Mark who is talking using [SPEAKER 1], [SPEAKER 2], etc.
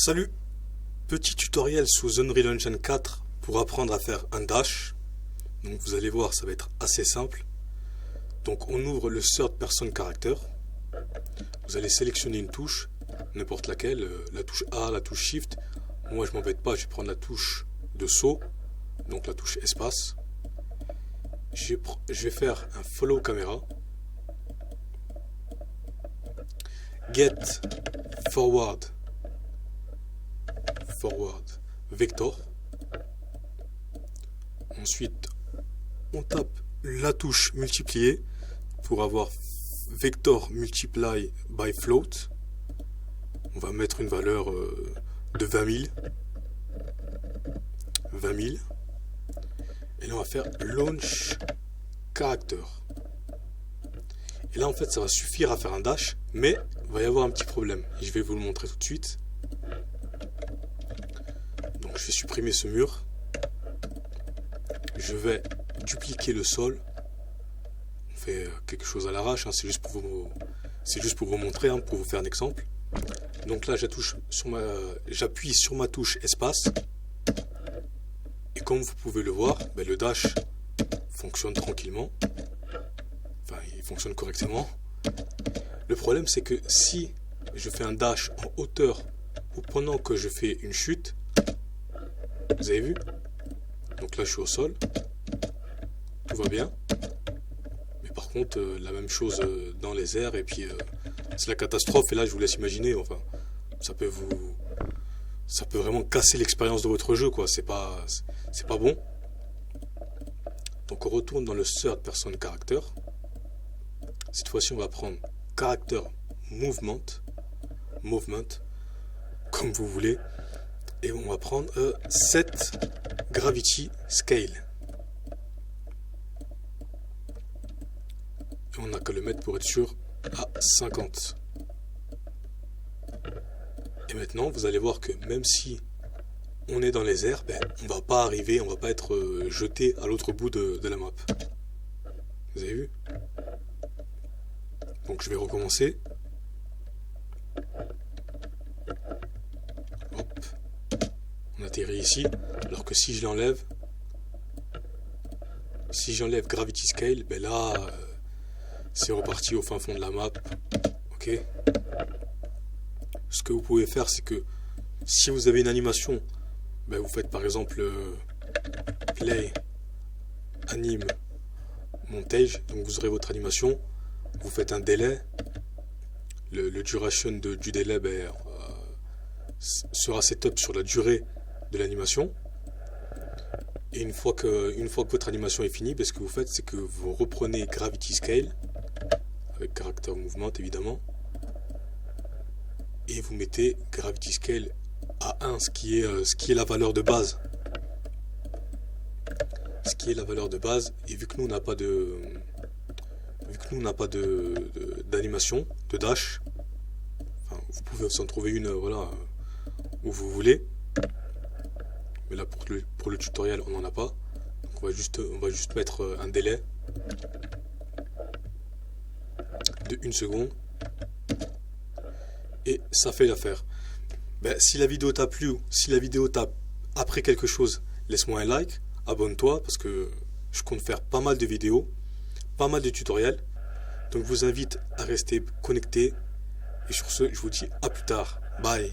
[SPEAKER 1] Salut, petit tutoriel sous Unreal Engine 4 pour apprendre à faire un dash. Donc vous allez voir, ça va être assez simple. Donc on ouvre le Third Person Character. Vous allez sélectionner une touche, n'importe laquelle, la touche A, la touche Shift. Moi je m'embête pas, je vais prendre la touche de saut, donc la touche espace. Je vais faire un follow caméra. Get forward vector. Ensuite on tape la touche multiplier pour avoir vector multiply by float. On va mettre une valeur de 20 000. Et là on va faire launch character. Et là en fait ça va suffire à faire un dash, mais il va y avoir un petit problème. Et je vais vous le montrer tout de suite. Donc je vais supprimer ce mur. Je vais dupliquer le sol. On fait quelque chose à l'arrache, hein. C'est juste pour vous montrer, hein, pour vous faire un exemple. Donc là j'appuie sur ma touche espace. Et comme vous pouvez le voir, le dash fonctionne tranquillement. Enfin, il fonctionne correctement. Le problème c'est que si je fais un dash en hauteur ou pendant que je fais une chute, vous avez vu? Donc là je suis au sol, tout va bien. Mais par contre la même chose dans les airs, et puis c'est la catastrophe. Et là je vous laisse imaginer, enfin ça peut vraiment casser l'expérience de votre jeu, quoi. C'est pas bon. Donc on retourne dans le Third Person Character. Cette fois-ci on va prendre Character Movement, comme vous voulez. Et on va prendre Set Gravity Scale. Et on n'a qu'à le mettre pour être sûr à 50. Et maintenant vous allez voir que même si on est dans les airs, on va pas être jeté à l'autre bout de la map. Vous avez vu? Donc je vais recommencer. Hop. On atterrit ici, alors que si j'enlève Gravity Scale, là c'est reparti au fin fond de la map. Ok. Ce que vous pouvez faire, c'est que si vous avez une animation, vous faites par exemple play anime montage. Donc vous aurez votre animation, vous faites un délai. Le duration du délai sera setup sur la durée de l'animation. Et une fois que votre animation est finie, ce que vous faites, c'est que vous reprenez Gravity Scale avec Character Movement évidemment, et vous mettez Gravity Scale à 1, ce qui est la valeur de base. Et vu que nous on n'a pas d'animation, de dash, vous pouvez aussi en trouver une où vous voulez. Mais là pour le tutoriel on n'en a pas. Donc on va juste mettre un délai de 1 seconde. Et ça fait l'affaire. Si la vidéo t'a plu, si la vidéo t'a appris quelque chose, laisse-moi un like, abonne-toi, parce que je compte faire pas mal de vidéos, pas mal de tutoriels. Donc je vous invite à rester connecté. Et sur ce, je vous dis à plus tard. Bye.